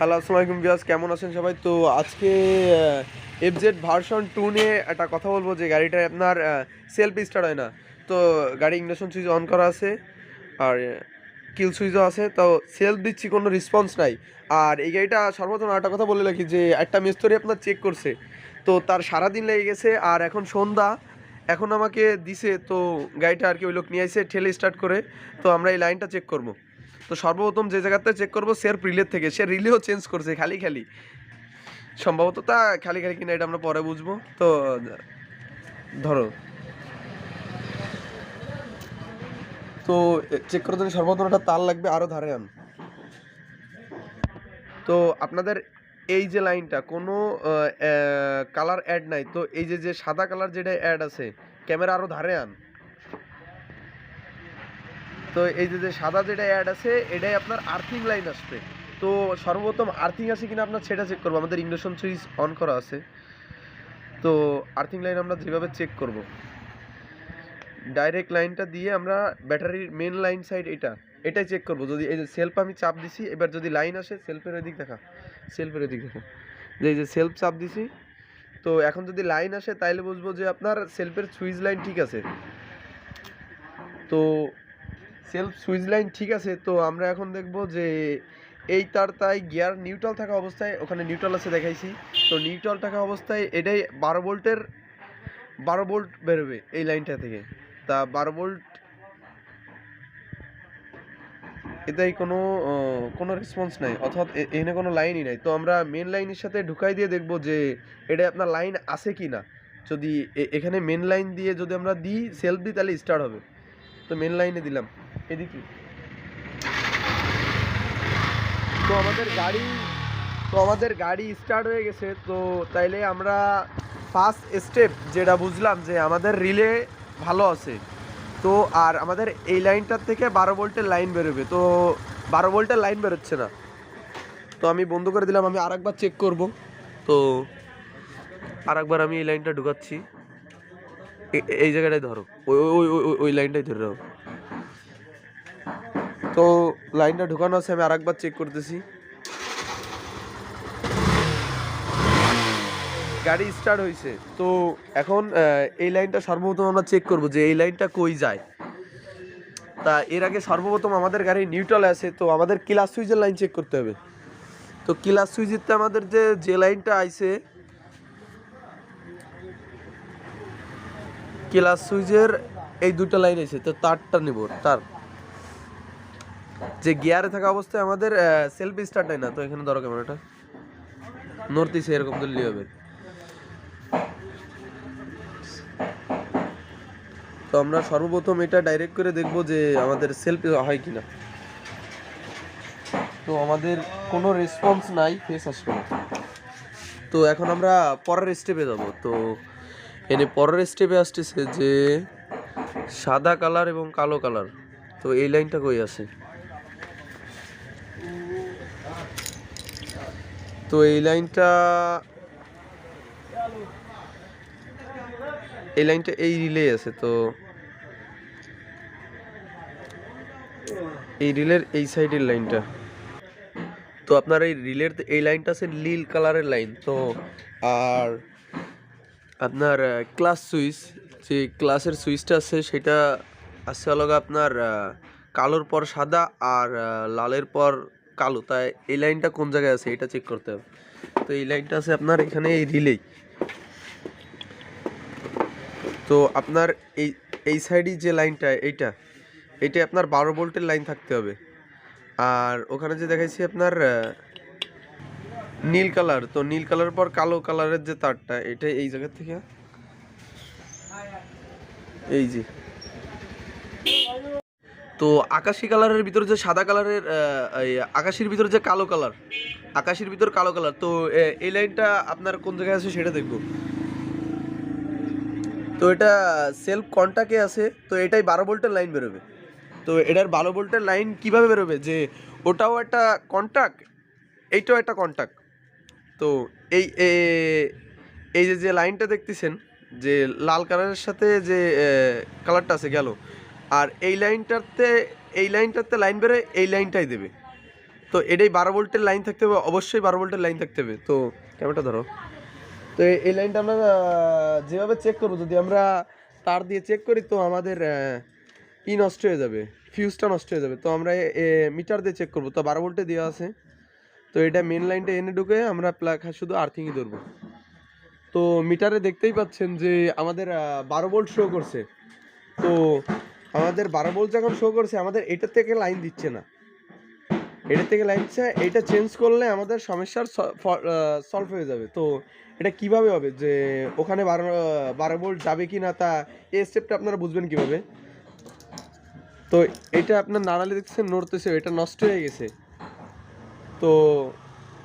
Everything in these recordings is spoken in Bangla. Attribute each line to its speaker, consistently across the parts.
Speaker 1: হ্যালো, আসসালামু আলাইকুম ভিউয়ার্স, কেমন আছেন সবাই? তো আজকে এফজেড ভার্সন 2 নিয়ে একটা কথা বলবো যে গাড়িটা আপনার সেলফ স্টার্ট হয় না। তো গাড়ি ইগনিশন সুইচ অন করা আছে আর কিল সুইচও আছে, তো সেলফ দিচ্ছি, কোনো রেসপন্স নাই। আর এই গাড়িটা সর্বপ্রথম একটা কথা বলে রাখি যে একটা মিস্ত্রি আপনার চেক করছে, তো তার সারাদিন লেগে গেছে। আর এখন সন্ধ্যা, এখন আমাকে দিছে, তো গাড়িটা আর কি ওই লোক নিয়ে আসে ঠেলে স্টার্ট করে। তো আমরা এই লাইনটা চেক করব। তো সর্বপ্রথম যে জায়গাতে চেক করবো সেলফ রিলের থেকে, সে রিলেও চেঞ্জ করছে খালি খালি, সম্ভবত তা খালি খালি কিনা এটা আমরা পরে বুঝবো। তো ধরো, তো চেক করার জন্য সর্বপ্রথম একটা তার লাগবে, আরও ধারে আন। তো আপনাদের এই যে লাইনটা কোনো কালার অ্যাড নাই, তো এই যে যে সাদা কালার যেটা অ্যাড আছে, ক্যামেরা আরও ধারে আন। তো এই যে যে সাদা যেটা অ্যাড আছে, এটাই আপনার আর্থিং লাইন আসবে। তো সর্বপ্রথম আর্থিং আছে কিনা আপনার সেটা চেক করবো। আমাদের ইগনিশন সুইচ অন করা আছে, তো আর্থিং লাইন আমরা যেভাবে চেক করব, ডাইরেক্ট লাইনটা দিয়ে আমরা ব্যাটারির মেন লাইন সাইড এটাই চেক করব। যদি এই যে সেলফ আমি চাপ দিছি, এবার যদি লাইন আসে, সেলফের ওই দিক দেখা, সেলফের ওই দিক দেখা, যে এই যে সেলফ চাপ দিছি, তো এখন যদি লাইন আসে তাইলে বুঝবো যে আপনার সেলফের সুইচ লাইন ঠিক আছে। তো সেলফ সুইচ লাইন ঠিক আছে, তো আমরা এখন দেখব যে এই তাই গিয়ার নিউট্রাল থাকা অবস্থায়, ওখানে নিউট্রাল আছে দেখাইছি, তো নিউট্রাল থাকা অবস্থায় এটাই 12 ভোল্ট বেরোবে এই লাইনটা থেকে। তা 12 ভোল্ট, এটাই কোনো রেসপন্স নাই, অর্থাৎ এখানে কোনো লাইনই নাই। তো আমরা মেন লাইনের সাথে ঢুকাই দিয়ে দেখব যে এটা আপনার লাইন আছে কি না। যদি এখানে মেন লাইন দিয়ে যদি আমরা দিই, সেলফ দিই, তাহলে স্টার্ট হবে। তো মেন লাইনে দিলাম এদিকে, তো আমাদের গাড়ি স্টার্ট হয়ে গেছে। তো তাইলে আমরা ফার্স্ট স্টেপ যেটা বুঝলাম যে আমাদের রিলে ভালো আছে। তো আর আমাদের এই লাইনটার থেকে 12 ভোল্টের লাইন বেরোবে, তো 12 ভোল্টের লাইন বেরোচ্ছে না। তো আমি বন্ধ করে দিলাম, আমি আরেকবার চেক করব। তো আরেকবার আমি এই লাইনটা ঢুকাচ্ছি, এই জায়গাটায় ধরো, ওই ওই ওই ওই ওই লাইনটাই ধরে রাখো। তো লাইনটা ঢুকানো আছে, আমি আরেকবার চেক করতেছি, গাড়ি স্টার্ট হয়েছে। তো এখন এই লাইনটা সর্বপ্রথম আমরা চেক করব যে এই লাইনটা কই যায়। তা এর আগে সর্বপ্রথম আমাদের গাড়ি নিউট্রাল আছে, তো আমাদের ক্লাচ সুইচের লাইন চেক করতে হবে। তো ক্লাচ সুইচেরতে আমাদের যে লাইনটা আইছে, ক্লাচ সুইচের এই দুটো লাইন আছে, তো তারটা নেব। তার যে গিয়ারে থাকা অবস্থায় আমাদের সেলফ স্টার্ট হয় না, তো এখানে ধরো ক্যামেরাটা নর্থ ইস্ট এরকম দিল্লি হবে। তো আমরা সর্বপ্রথম এটা ডাইরেক্ট করে দেখব যে আমাদের সেলফ হয় কিনা। তো আমাদের কোনো রেসপন্স নাই, ফেস আসবে না। তো এখন আমরা পরের স্টেপে যাব। তো এনে পরের স্টেপে আসতেছে যে সাদা কালার এবং কালো কালার। তো এই লাইনটা কই আছে? তো এই লাইনটা এই রিলে আছে। তো এই রিলের এই সাইডের লাইনটা, তো আপনার এই রিলের এই লাইনটা আছে নীল কালারের লাইন। তো আর আপনার ক্লাস সুইচ, যে ক্লাসের সুইচটা আছে সেটা আছে হলো আপনার কালোর পর সাদা আর লালের পর কালো। তাই এই লাইনটা কোন জায়গায় আছে এটা চেক করতে হবে। তো এই লাইনটা আছে আপনার এখানে এই রিলেই। তো আপনার এই সাইডে যে লাইনটা, এইটা আপনার 12 ভোল্টের লাইন থাকতে হবে। আর ওখানে যে দেখাইছি আপনার নীল কালার, তো নীল কালারের পর কালো কালারের যে তারটা, এটা এই জায়গা থেকে এই যে, তো আকাশি কালারের ভিতরে যে সাদা কালারের, আকাশির ভিতরে যে কালো কালার, আকাশির ভিতর কালো কালার, তো এই লাইনটা আপনার কোন জায়গায় আছে সেটা দেখব। তো এটা সেলফ কন্টাক্টে আছে, তো এটাই 12 ভোল্টের লাইন বেরোবে। তো এটার 12 ভোল্টের লাইন কিভাবে বেরোবে, যে ওটাও একটা কন্টাক্ট, এইটাও একটা কন্টাক্ট। তো এই এই যে লাইনটা দেখতেছেন, যে লাল কালারের সাথে যে কালারটা আছে গেল, আর এই লাইনটাতে লাইন বেরোয়, এই লাইনটাই দেবে। তো এটাই 12 ভোল্টের লাইন থাকতে হবে, অবশ্যই 12 ভোল্টের লাইন থাকতে হবে। তো ক্যামেরাটা ধরো। তো এই লাইনটা আমরা যেভাবে চেক করবো, যদি আমরা তার দিয়ে চেক করি তো আমাদের নষ্ট হয়ে যাবে, ফিউজটা নষ্ট হয়ে যাবে। তো আমরা মিটার দিয়ে চেক করবো। তো 12 ভোল্টে দেওয়া আছে। তো এটা মেন লাইনটা এনে ঢুকে আমরা প্লাগ শুধু আর্থিংই ধরবো। তো মিটারে দেখতেই পাচ্ছেন যে আমাদের 12 ভোল্ট শো করছে। তো আমাদের 12 ভোল্ট যখন শো করছে, আমাদের এটার থেকে লাইন দিচ্ছে না, এটার থেকে লাইন দিচ্ছে। এইটা চেঞ্জ করলে আমাদের সমস্যার সলভ হয়ে যাবে। তো এটা কিভাবে হবে যে ওখানে 12 ভোল্ট যাবে কি না, তা এই স্টেপটা আপনারা বুঝবেন কিভাবে। তো এটা আপনার নাড়ালে দেখছেন নড়তেছে, এটা নষ্ট হয়ে গেছে। তো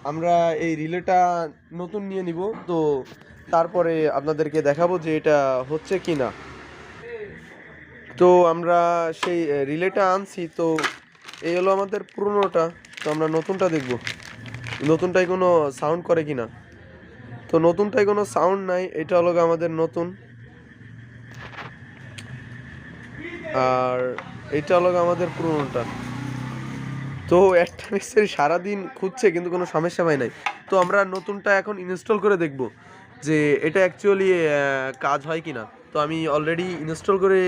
Speaker 1: আমরা এই রিলেটা নতুন নিয়ে নিব। তো তারপরে আপনাদেরকে দেখাবো যে এটা হচ্ছে কি না। তো আমরা সেই রিলেটা আনছি। তো এই হলো আমাদের পুরনোটা। তো আমরা নতুনটা দেখব, নতুনটাই কোনো সাউন্ড করে কি না। তো নতুনটাই কোনো সাউন্ড নাই, এটা হলো আমাদের নতুন। আর এটা হলো আমাদের পুরনোটা। তো একটা মিস্ত্রি সারাদিন খুঁজছে কিন্তু কোনো সমস্যা পায় নাই। তো আমরা নতুনটা এখন ইনস্টল করে দেখব যে এটা অ্যাকচুয়ালি কাজ হয় কি না। তো আমি অলরেডি ইনস্টল করে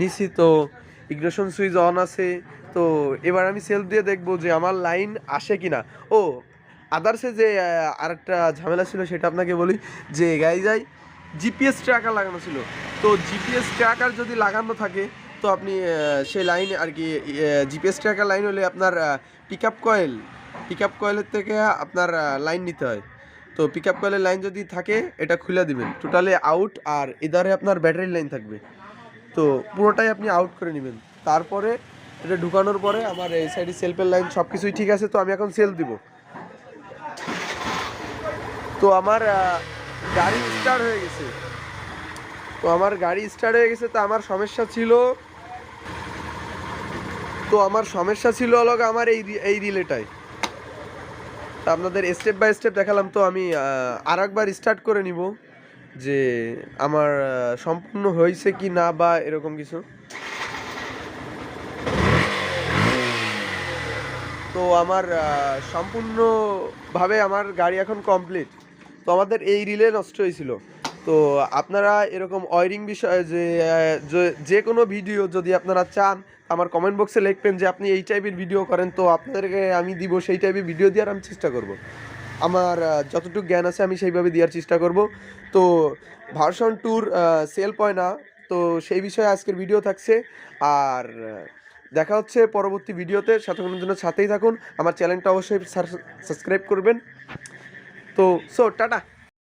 Speaker 1: নিছি। তো ইগনিশন সুইচ অন আছে। তো এবার আমি সেলফ দিয়ে দেখব যে আমার লাইন আসে কি না। ও আদার্সে যে আরেকটা ঝামেলা ছিল সেটা আপনাকে বলি, যে গাড়ি যাই জিপিএস ট্র্যাকার লাগানো ছিল। তো জিপিএস ট্র্যাকার যদি লাগানো থাকে তো আপনি সেই লাইন আর কি, জিপিএস ট্র্যাকার লাইন হলে আপনার পিক আপ কয়েলের থেকে আপনার লাইন নিতে হয়। তো পিক আপ কয়েলের লাইন যদি থাকে এটা খুলে দিবেন, টোটালি আউট। আর এধারে আপনার ব্যাটারি লাইন থাকবে। তো পুরোটাই আপনি আউট করে নেবেন। তারপরে এটা ঢুকানোর পরে আমার এই সাইডে সেলফের লাইন সব কিছুই ঠিক আছে। তো আমি এখন সেল দিব। তো আমার গাড়ি স্টার্ট হয়ে গেছে। তো আমার গাড়ি স্টার্ট হয়ে গেছে। তো আমার সমস্যা ছিল, হলো আমার এই রিলেটায়। তা আপনাদের স্টেপ বাই স্টেপ দেখালাম। তো আমি আর একবার স্টার্ট করে নিব যে আমার সম্পূর্ণ হয়েছে কি না বা এরকম কিছু। তো আমার সম্পূর্ণভাবে আমার গাড়ি এখন কমপ্লিট। তো আমাদের এই রিলে নষ্ট হয়েছিল। তো আপনারা এরকম ওয়্যারিং বিষয়ে যে কোনো ভিডিও যদি আপনারা চান, আমার কমেন্ট বক্সে লিখবেন যে আপনি এই টাইপের ভিডিও করেন। তো আপনাদেরকে আমি দিব সেই টাইপের ভিডিও দেওয়ার আমি চেষ্টা করব। আমার যতটুকু জ্ঞান আছে আমি সেইভাবে দেওয়ার চেষ্টা করব। তো ভার্সন ট্যুর সেল হয় না, তো সেই বিষয়ে আজকের ভিডিও থাকছে। আর দেখা হচ্ছে পরবর্তী ভিডিওতে। সাথেক্ষণের জন্য সাথেই থাকুন। আমার চ্যানেলটা অবশ্যই সাবস্ক্রাইব করবেন। তো টাটা।